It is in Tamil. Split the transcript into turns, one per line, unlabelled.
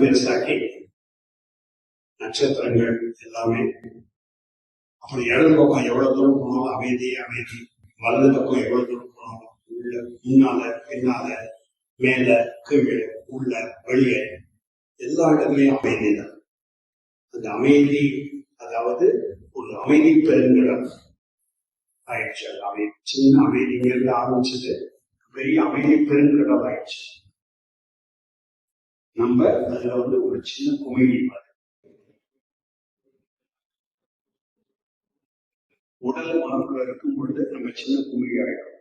இன்னும் பெருசாக்கி நட்சத்திரங்கள் எல்லாமே. அப்புறம் இடது பக்கம் எவ்வளவு தூரம் போனாலும் அமைதி அமைதி, வலது பக்கம் எவ்வளவு தூரம் போனாலும் உள்ள முன்னால பின்னால மேல கீழே உள்ள வெளியே எல்லா இடத்துலையும் அமைதி தான். அந்த அமைதி அதாவது ஒரு அமைதி பெருங்கிடம் ஆயிடுச்சு. அது அமைதி, சின்ன அமைதிங்கிறது ஆரம்பிச்சது பெரிய அமைதி பெருங்கிடம் ஆயிடுச்சு. நம்ம அதுல ஒரு சின்ன குமிழி மாதிரி உடல் மனக்குள்ள இருக்கும் பொழுது நம்ம சின்ன குமிழி ஆயிடும்.